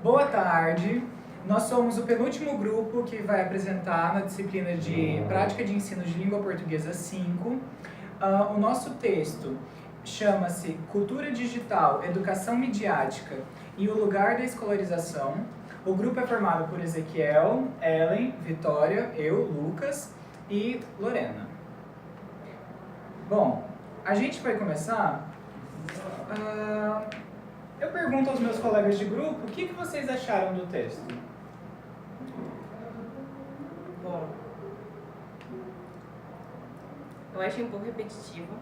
Boa tarde. Nós somos o penúltimo grupo que vai apresentar na disciplina de Prática de Ensino de Língua Portuguesa 5. O nosso texto chama-se Cultura Digital, Educação Midiática e o Lugar da Escolarização. O grupo é formado por Ezequiel, Ellen, Vitória, eu, Lucas e Lorena. Bom, a gente vai começar... eu pergunto aos meus colegas de grupo o que vocês acharam do texto. Bom, eu achei um pouco repetitivo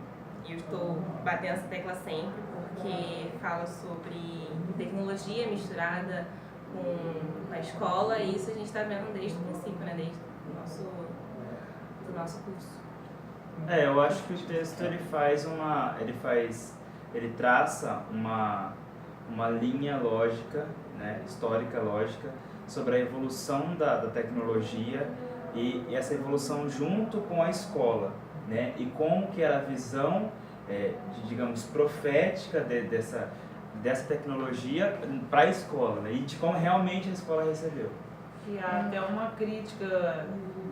e eu estou batendo essa tecla sempre porque fala sobre tecnologia misturada com a escola e isso a gente está vendo desde o princípio, né? Desde do nosso curso. Eu acho que o texto ele traça uma linha lógica, né, histórica lógica, sobre a evolução da tecnologia e essa evolução junto com a escola, né, e como que era a visão, digamos, profética dessa tecnologia para a escola, né, e de como realmente a escola recebeu. E há até uma crítica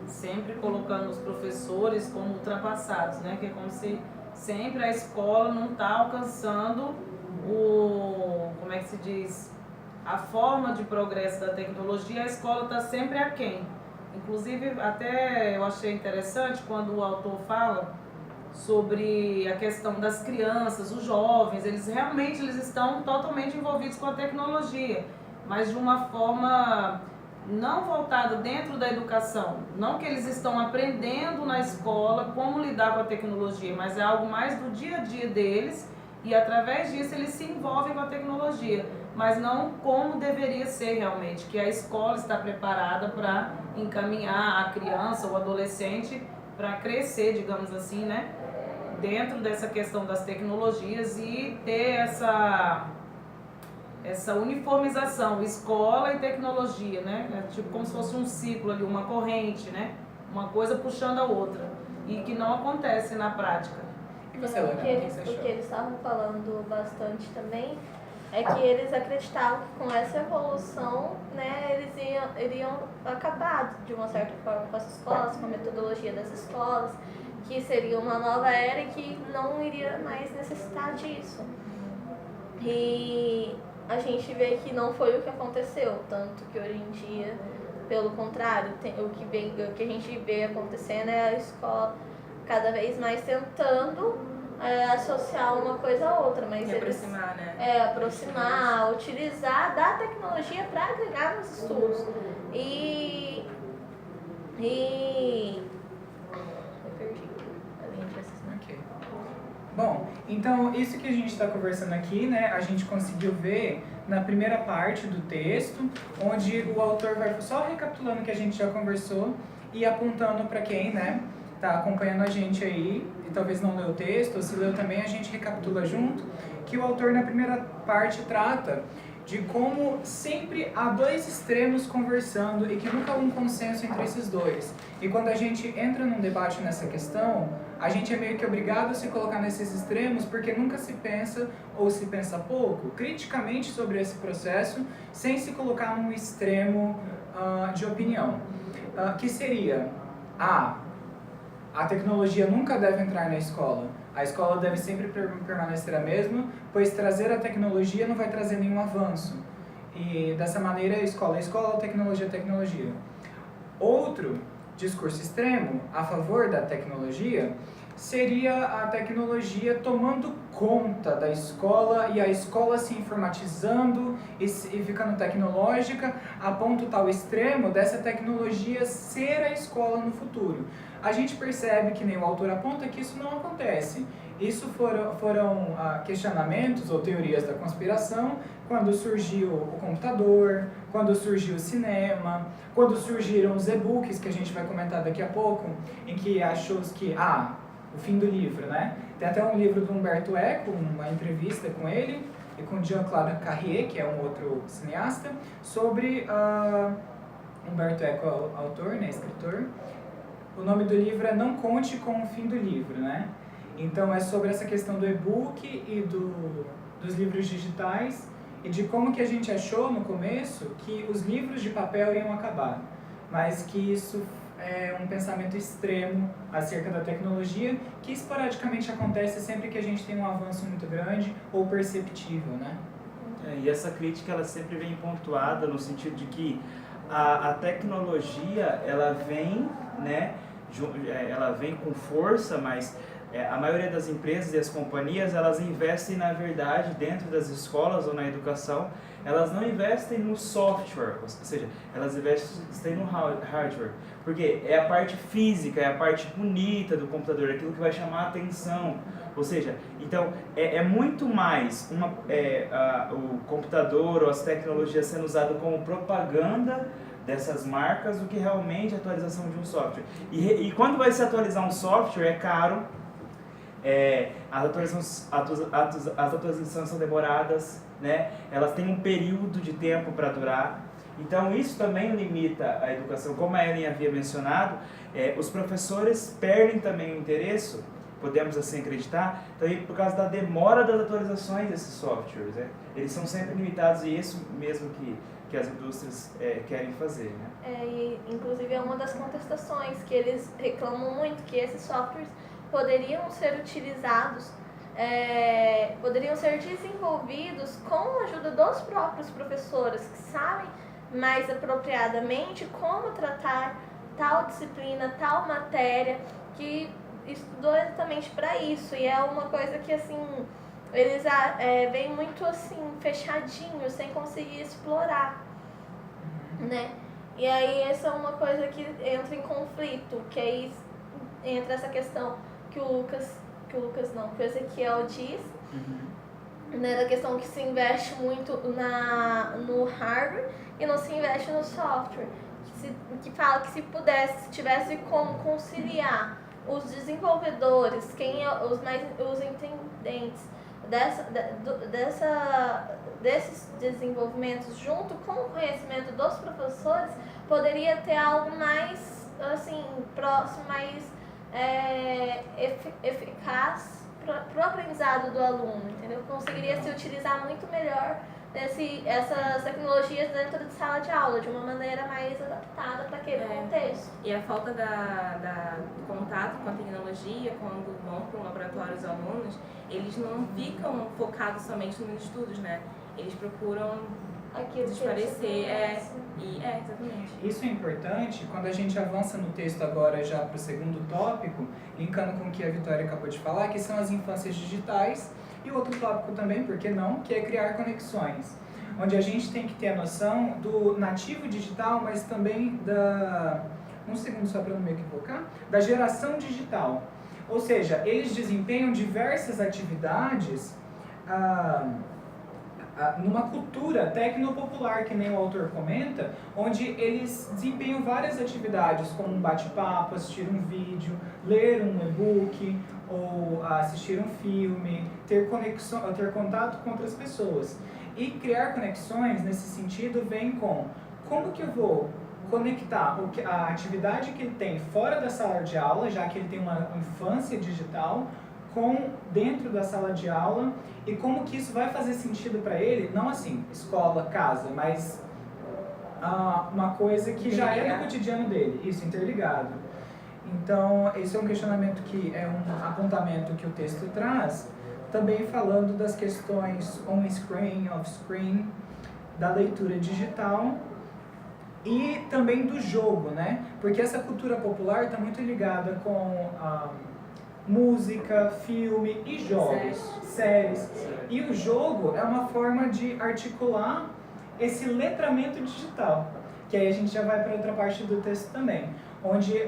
sempre colocando os professores como ultrapassados, né, que é como se sempre a escola não está alcançando como é que se diz, a forma de progresso da tecnologia, a escola está sempre aquém. Inclusive, até eu achei interessante quando o autor fala sobre a questão das crianças, os jovens, eles estão totalmente envolvidos com a tecnologia, mas de uma forma não voltada dentro da educação. Não que eles estão aprendendo na escola como lidar com a tecnologia, mas é algo mais do dia a dia deles e através disso eles se envolvem com a tecnologia, mas não como deveria ser realmente, que a escola está preparada para encaminhar a criança ou adolescente para crescer, digamos assim, né, dentro dessa questão das tecnologias e ter essa uniformização, escola e tecnologia, né? É tipo como se fosse um ciclo ali, uma corrente, né? Uma coisa puxando a outra e que não acontece na prática. E você, Lorena, o que eles estavam falando bastante também é que eles acreditavam que com essa evolução, né, eles iriam acabar de uma certa forma com as escolas, com a metodologia das escolas, que seria uma nova era e que não iria mais necessitar disso. E a gente vê que não foi o que aconteceu, tanto que hoje em dia, pelo contrário, o que a gente vê acontecendo é a escola cada vez mais tentando associar uma coisa a outra, mas aproximar, né? Aproximar, utilizar da tecnologia para agregar nos estudos. Eu perdi a linha de raciocínio. Ok. Bom, então isso que a gente está conversando aqui, né, a gente conseguiu ver na primeira parte do texto, onde o autor vai só recapitulando o que a gente já conversou e apontando para quem, né, está acompanhando a gente aí e talvez não leu o texto, ou se leu também, a gente recapitula junto, que o autor na primeira parte trata de como sempre há dois extremos conversando e que nunca há um consenso entre esses dois. E quando a gente entra num debate nessa questão, a gente é meio que obrigado a se colocar nesses extremos porque nunca se pensa, ou se pensa pouco, criticamente sobre esse processo, sem se colocar num extremo de opinião. Que seria, a tecnologia nunca deve entrar na escola. A escola deve sempre permanecer a mesma, pois trazer a tecnologia não vai trazer nenhum avanço. E dessa maneira, escola, tecnologia, tecnologia. Outro discurso extremo a favor da tecnologia seria a tecnologia tomando conta da escola e a escola se informatizando e ficando tecnológica a ponto tal extremo dessa tecnologia ser a escola no futuro. A gente percebe que nem o autor aponta que isso não acontece. Isso foram questionamentos ou teorias da conspiração quando surgiu o computador, quando surgiu o cinema, quando surgiram os e-books, que a gente vai comentar daqui a pouco, em que achou-se que, o fim do livro, né? Tem até um livro do Umberto Eco, uma entrevista com ele, e com Jean-Claude Carrier, que é um outro cineasta, sobre Umberto Eco, autor, né, escritor. O nome do livro é Não Conte com o Fim do Livro, né? Então é sobre essa questão do e-book e dos livros digitais e de como que a gente achou no começo que os livros de papel iam acabar, mas que isso é um pensamento extremo acerca da tecnologia que esporadicamente acontece sempre que a gente tem um avanço muito grande ou perceptível, né? E essa crítica ela sempre vem pontuada no sentido de que a tecnologia ela vem, né, ela vem com força, mas a maioria das empresas e as companhias elas investem na verdade dentro das escolas ou na educação, elas não investem no software, ou seja, elas investem no hardware, porque é a parte física, é a parte bonita do computador, aquilo que vai chamar a atenção. Ou seja, então é muito mais o computador ou as tecnologias sendo usado como propaganda dessas marcas do que realmente a atualização de um software. E quando vai se atualizar um software é caro, as atualizações são demoradas, né? Elas têm um período de tempo para durar. Então isso também limita a educação. Como a Ellen havia mencionado, os professores perdem também o interesse, podemos assim acreditar, também por causa da demora das atualizações desses softwares, né? Eles são sempre limitados e isso mesmo que as indústrias querem fazer, né? E inclusive é uma das contestações que eles reclamam muito, que esses softwares poderiam ser utilizados, poderiam ser desenvolvidos com a ajuda dos próprios professores, que sabem mais apropriadamente como tratar tal disciplina, tal matéria, que estudou exatamente para isso. E é uma coisa que, assim, eles vêm muito, assim, fechadinhos, sem conseguir explorar, né? E aí essa é uma coisa que entra em conflito, que aí entra essa questão que o Ezequiel disse, né, da questão que se investe muito no hardware e não se investe no software, que fala que se tivesse como conciliar os desenvolvedores, os entendentes desses desenvolvimentos junto com o conhecimento dos professores, poderia ter algo mais assim próximo, mais eficaz para o aprendizado do aluno, entendeu? Conseguiria se utilizar muito melhor essas tecnologias dentro de sala de aula, de uma maneira mais adaptada para aquele contexto. E a falta do contato com a tecnologia, quando vão para um laboratório os alunos, eles não ficam focados somente nos estudos, né? Eles procuram desaparecer. Exatamente. Isso é importante quando a gente avança no texto agora já para o segundo tópico, linkando com o que a Vitória acabou de falar, que são as infâncias digitais, e outro tópico também, por que não, que é criar conexões, onde a gente tem que ter a noção do nativo digital, mas também um segundo só para não me equivocar, da geração digital. Ou seja, eles desempenham diversas atividades numa cultura tecnopopular, que nem o autor comenta, onde eles desempenham várias atividades, como um bate-papo, assistir um vídeo, ler um e-book, ou assistir um filme, ter contato com outras pessoas. E criar conexões, nesse sentido, vem com como que eu vou conectar a atividade que ele tem fora da sala de aula, já que ele tem uma infância digital, com dentro da sala de aula, e como que isso vai fazer sentido para ele, não assim, escola, casa, mas uma coisa que já é do cotidiano dele, isso, interligado. Então, esse é um questionamento que é um apontamento que o texto traz, também falando das questões on-screen, off-screen, da leitura digital e também do jogo, né? Porque essa cultura popular está muito ligada com música, filme e jogos, séries. E o jogo é uma forma de articular esse letramento digital, que aí a gente já vai para outra parte do texto também, onde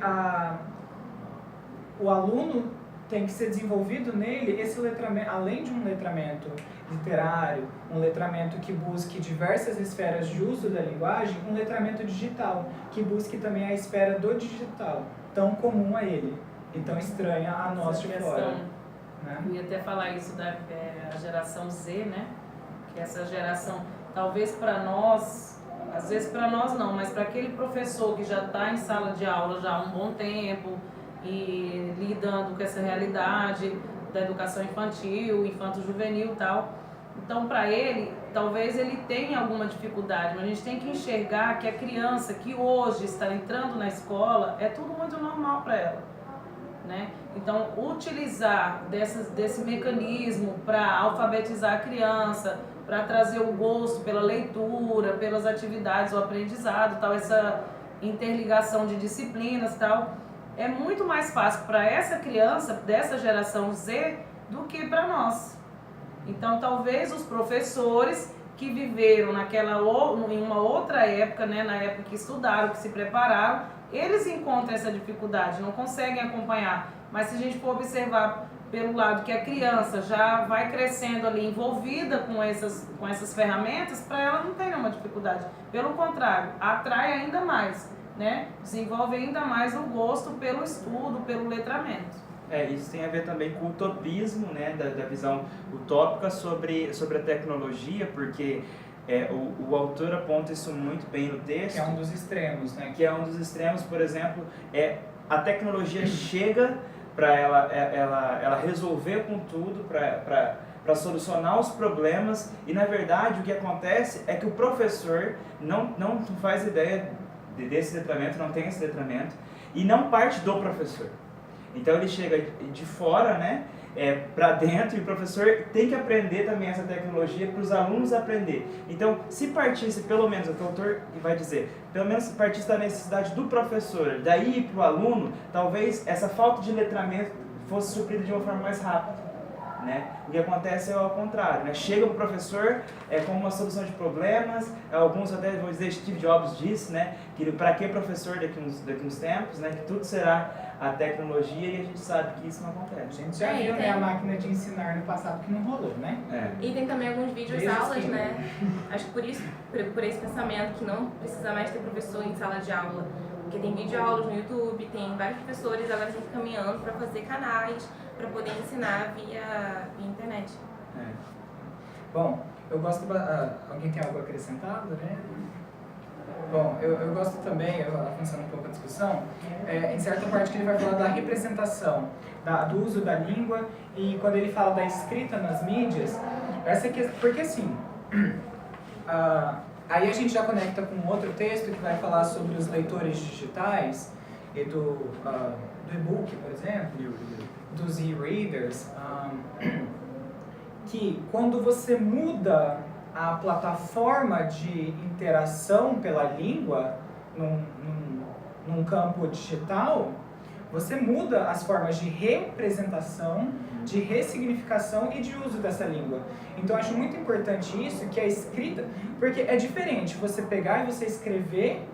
o aluno tem que ser desenvolvido nele esse letramento, além de um letramento literário, um letramento que busque diversas esferas de uso da linguagem, um letramento digital, que busque também a esfera do digital, tão comum a ele e tão estranha a nós de fora. Né? Eu ia até falar isso da geração Z, né? Que essa geração, talvez para nós, às vezes para nós não, mas para aquele professor que já está em sala de aula já há um bom tempo e lidando com essa realidade da educação infantil, infanto-juvenil e tal. Então, para ele, talvez ele tenha alguma dificuldade, mas a gente tem que enxergar que a criança que hoje está entrando na escola é tudo muito normal para ela, né? Então, utilizar desse mecanismo para alfabetizar a criança, para trazer o gosto pela leitura, pelas atividades, o aprendizado, tal, essa interligação de disciplinas, tal, é muito mais fácil para essa criança dessa geração Z do que para nós. Então, talvez os professores que viveram em uma outra época, né, na época que estudaram, que se prepararam, eles encontram essa dificuldade, não conseguem acompanhar. Mas se a gente for observar pelo lado que a criança já vai crescendo ali, envolvida com essas ferramentas, para ela não tem nenhuma dificuldade. Pelo contrário, atrai ainda mais, né? Desenvolve ainda mais o gosto pelo estudo, pelo letramento. Isso tem a ver também com o utopismo, né, da visão utópica sobre a tecnologia, porque o autor aponta isso muito bem no texto. Que é um dos extremos, né? Que é um dos extremos, por exemplo, a tecnologia chega para ela resolver com tudo, para solucionar os problemas, e na verdade o que acontece é que o professor não faz ideia desse letramento, não tem esse letramento, e não parte do professor. Então ele chega de fora, né, para dentro, e o professor tem que aprender também essa tecnologia para os alunos aprender. Então, se partisse, pelo menos, o que o autor vai dizer, pelo menos se partisse da necessidade do professor, daí para o aluno, talvez essa falta de letramento fosse suprida de uma forma mais rápida. Né? O que acontece é ao contrário, né? Chega o professor com uma solução de problemas, alguns até vão dizer, Steve Jobs disse, né, que para que professor daqui uns tempos, né, que tudo será a tecnologia, e a gente sabe que isso não acontece. A gente já viu, né, a máquina de ensinar no passado que não rolou, né? E tem também alguns vídeos aulas, né? Acho que por esse pensamento que não precisa mais ter professor em sala de aula, porque tem videoaulas no YouTube, tem vários professores agora estão caminhando para fazer canais para poder ensinar via internet. Bom, eu gosto... alguém tem algo acrescentado, né? Bom, eu gosto também, avançando um pouco a discussão, em certa parte que ele vai falar da representação, do uso da língua, e quando ele fala da escrita nas mídias, porque assim, aí a gente já conecta com outro texto que vai falar sobre os leitores digitais, e do e-book, por exemplo, dos e-readers, que quando você muda a plataforma de interação pela língua num campo digital, você muda as formas de representação, de ressignificação e de uso dessa língua. Então, eu acho muito importante isso, que a escrita... Porque é diferente você pegar e você escrever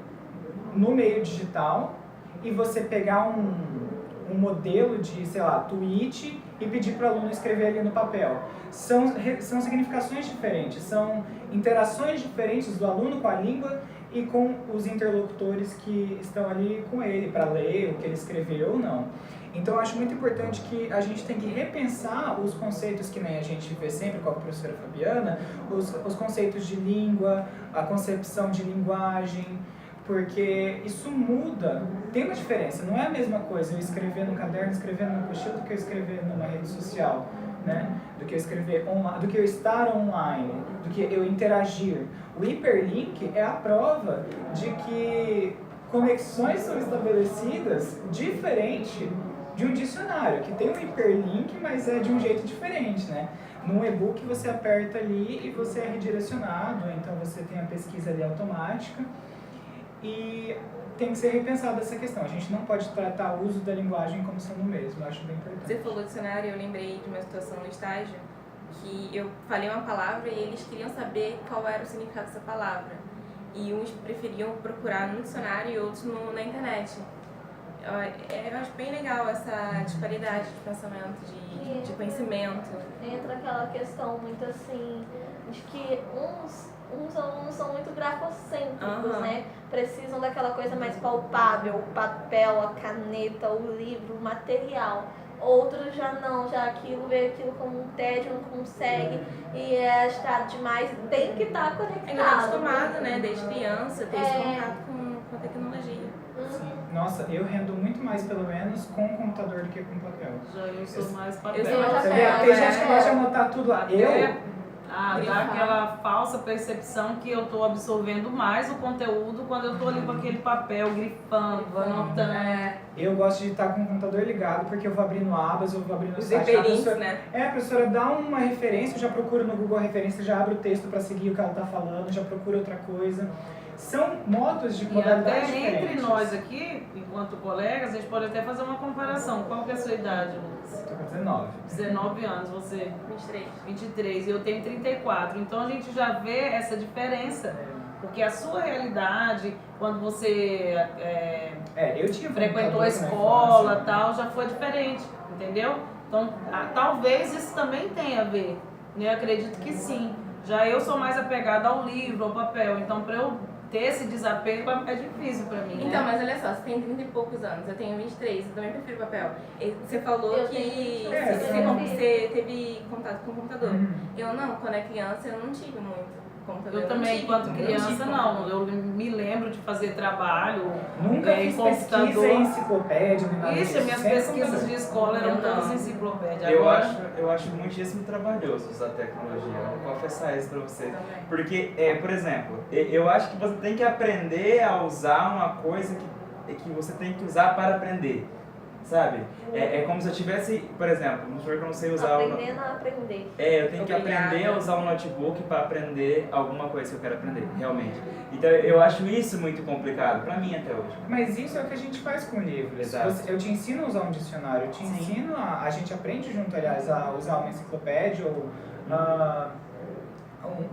no meio digital e você pegar um modelo de, sei lá, tweet e pedir para o aluno escrever ali no papel. São significações diferentes, são interações diferentes do aluno com a língua e com os interlocutores que estão ali com ele para ler o que ele escreveu ou não. Então eu acho muito importante que a gente tem que repensar os conceitos que nem a gente vê sempre com a professora Fabiana, os conceitos de língua, a concepção de linguagem, porque isso muda, tem uma diferença, não é a mesma coisa eu escrever no caderno, escrever no mochila do que eu escrever numa rede social, né? Do que eu escrever online, do que eu estar online, do que eu interagir. O hiperlink é a prova de que conexões são estabelecidas diferente de um dicionário, que tem um hiperlink, mas é de um jeito diferente, né? Num e-book você aperta ali e você é redirecionado, então você tem a pesquisa ali automática. E tem que ser repensada essa questão. A gente não pode tratar o uso da linguagem como sendo o mesmo. Eu acho bem importante. Você falou dicionário, eu lembrei de uma situação no estágio que eu falei uma palavra e eles queriam saber qual era o significado dessa palavra. E uns preferiam procurar no dicionário e outros na internet. Eu acho bem legal essa disparidade de pensamento, de conhecimento. Entra aquela questão muito assim, de que uns alunos são muito grafocêntricos, né? Precisam daquela coisa mais palpável, o papel, a caneta, o livro, o material. Outros já não, já vê aquilo como um tédio, não consegue e é agitado demais, tem que estar conectado. Ainda está acostumado, né? Desde criança, ter esse contato com a tecnologia. Sim. Nossa, eu rendo muito mais, pelo menos, com o computador do que com papel. Já eu sou mais papel. Eu sou mais Você papel, vê, tem gente que gosta de anotar tudo lá. Dá grifar. aquela falsa percepção que eu estou absorvendo mais o conteúdo quando eu estou ali com aquele papel, grifando, anotando. Eu gosto de estar com o computador ligado, porque eu vou abrindo abas, eu vou abrindo o Os site. hiperlinks, né? A professora dá uma referência, eu já procuro no Google Referência, já abro o texto para seguir o que ela está falando, já procuro outra coisa. São modos de E modalidades até diferentes. entre nós aqui, enquanto colegas, a gente pode até fazer uma comparação. Qual que é a sua idade, Lucas? Estou com 19. 19 anos, você 23. 23 e eu tenho 34. Então a gente já vê essa diferença. Porque a sua realidade, quando você Eu tinha frequentou computador a na escola infância. tal, já foi diferente, entendeu? Então, talvez isso também tenha a ver, né? Eu acredito que sim. Já eu sou mais apegada ao livro, ao papel, então para eu ter esse desapego é difícil para mim, Então, né? mas olha só, você tem 30 e poucos anos, eu tenho 23, eu também prefiro papel. E você falou Eu que tenho você teve contato com o computador. Uhum. Eu não, quando é criança eu não tive muito computador. Eu não também, tive, enquanto não criança, tive não. computador. Eu me lembro de fazer trabalho Nunca em fiz pesquisa em enciclopédia, nem nada Isso, disso. minhas Sempre pesquisas computador. de escola eram Eu não. todas enciclopédia. Eu Agora, acho muitíssimo trabalhoso usar tecnologia, eu vou confessar isso pra você. Também. Porque, por exemplo, eu acho que você tem que aprender a usar uma coisa que você tem que usar para aprender, sabe? É como se eu tivesse, por exemplo, vamos supor que eu não sei usar Aprendendo a aprender. eu tenho que Obrigada. aprender a usar um notebook para aprender alguma coisa que eu quero aprender, realmente. Então eu acho isso muito complicado, pra mim até hoje. Mas isso é o que a gente faz com livros. Exato. Eu te ensino a usar um dicionário, eu te Sim. ensino a gente aprende junto, aliás, a usar uma enciclopédia ou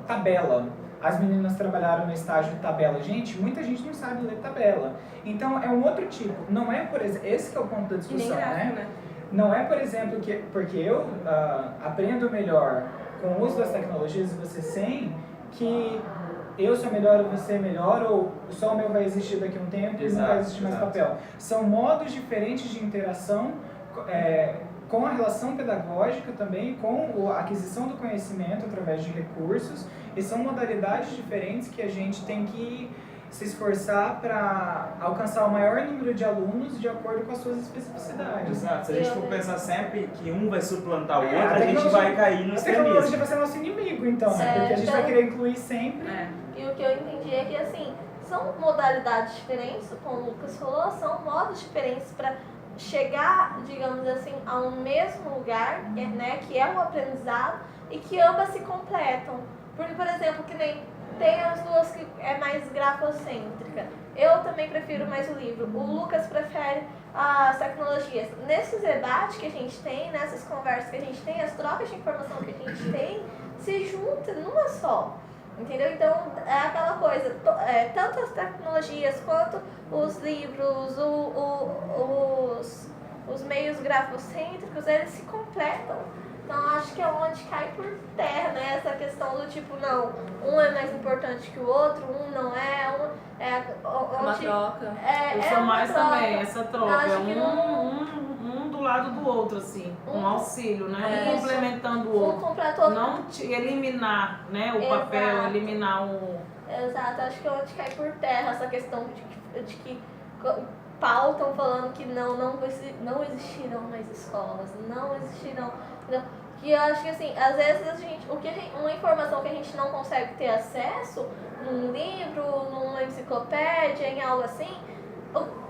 tabela. As meninas trabalharam no estágio de tabela. Gente, muita gente não sabe ler tabela. Então é um outro tipo. Não é, por exemplo, esse que é o ponto da E nem discussão, gráfico, né? né? Não é, por exemplo, porque eu aprendo melhor com o uso das tecnologias e você sem, que eu sou melhor ou você é melhor, ou só o meu vai existir daqui a um tempo e não vai Exato, existir mais exato. papel. São modos diferentes de interação com a relação pedagógica também, com a aquisição do conhecimento através de recursos, e são modalidades diferentes que a gente tem que se esforçar para alcançar o maior número de alunos de acordo com as suas especificidades. Exato, se a gente for pensar sempre que um vai suplantar o É, outro, a a gente tecnologia- vai cair no A tecnologia extremismo. vai ser nosso inimigo, então, né? É, Porque a gente vai então- querer incluir sempre. E o que eu entendi é que, assim, são modalidades diferentes, como o Lucas falou, são modos diferentes para chegar, digamos assim, a um mesmo lugar, né, que é um aprendizado e que ambas se completam. Porque, por exemplo, que nem tem as duas que é mais grafocêntrica. Eu também prefiro mais o livro. O Lucas prefere as tecnologias. Nesses debates que a gente tem, nessas conversas que a gente tem, as trocas de informação que a gente tem, se juntam numa só. Entendeu? Então, é aquela coisa, tanto as tecnologias quanto os livros, os meios grafocêntricos, eles se completam. Então, acho que é onde cai por terra, né? Essa questão do tipo, não, um é mais importante que o outro, um não é, Uma onde, troca. é eu sou uma mais troca. também, essa troca. Eu acho É que um do lado do outro, assim. Um auxílio, né? Um Isso. complementando o Um outro. completou. Não eliminar, né? O Exato. papel, eliminar o... Exato, acho que é onde cai por terra essa questão de que pautam falando que não existirão mais escolas, não existirão. Que eu acho que assim, às vezes uma informação que a gente não consegue ter acesso num livro, numa enciclopédia, em algo assim,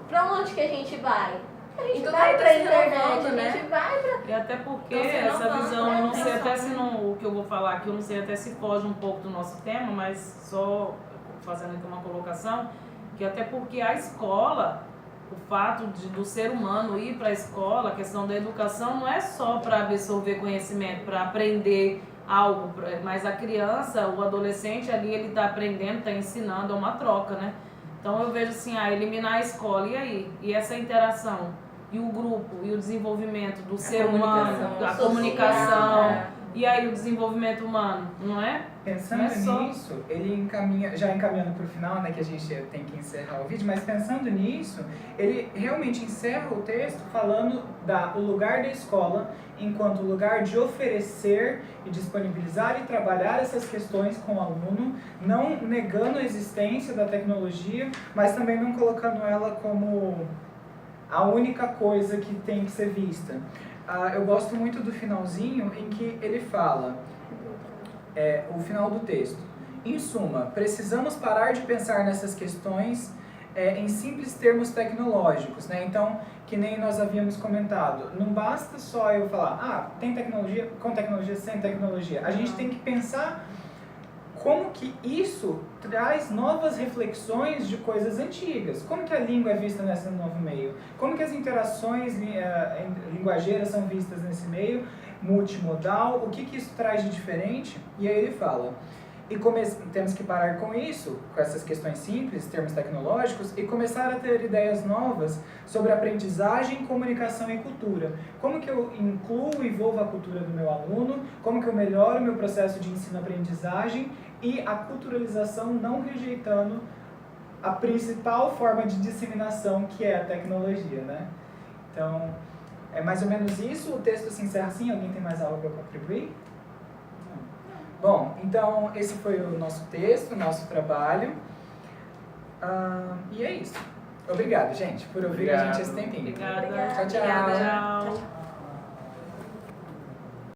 pra onde que a gente vai? A gente Então vai tá pra se internet, renovando, a né? gente vai pra. E até porque Então, você não essa vai, visão, né? eu não sei Tem até só, se né? não, o que eu vou falar aqui, eu não sei até se foge um pouco do nosso tema, mas só fazendo aqui uma colocação, que até porque a escola, o fato do ser humano ir para a escola, a questão da educação não é só para absorver conhecimento, para aprender algo, mas a criança, o adolescente ali, ele está aprendendo, está ensinando, é uma troca, né? Então eu vejo assim, eliminar a escola, e aí? E essa interação? E o grupo, e o desenvolvimento do ser humano, a social, comunicação, é. e aí o desenvolvimento humano, não é? Pensando Não é só- nisso, ele encaminha, já encaminhando para o final, né, que a gente tem que encerrar o vídeo, mas pensando nisso, ele realmente encerra o texto falando o lugar da escola enquanto lugar de oferecer e disponibilizar e trabalhar essas questões com o aluno, não negando a existência da tecnologia, mas também não colocando ela como a única coisa que tem que ser vista. Eu gosto muito do finalzinho em que ele fala: o final do texto. Em suma, precisamos parar de pensar nessas questões em simples termos tecnológicos, né? Então, que nem nós havíamos comentado, não basta só eu falar, tem tecnologia, com tecnologia, sem tecnologia. A gente tem que pensar como que isso traz novas reflexões de coisas antigas. Como que a língua é vista nesse novo meio? Como que as interações linguageiras são vistas nesse meio? Multimodal, o que isso traz de diferente? E aí ele fala... E temos que parar com isso, com essas questões simples, termos tecnológicos, e começar a ter ideias novas sobre aprendizagem, comunicação e cultura. Como que eu incluo e envolvo a cultura do meu aluno, como que eu melhoro o meu processo de ensino-aprendizagem e a culturalização não rejeitando a principal forma de disseminação, que é a tecnologia, né? Então, é mais ou menos isso. O texto se encerra assim. Alguém tem mais algo para contribuir? Bom, então esse foi o nosso texto, o nosso trabalho. E é isso. Obrigado, gente, por ouvir a gente esse tempinho. Obrigada. Obrigada. Tchau, tchau. Tchau.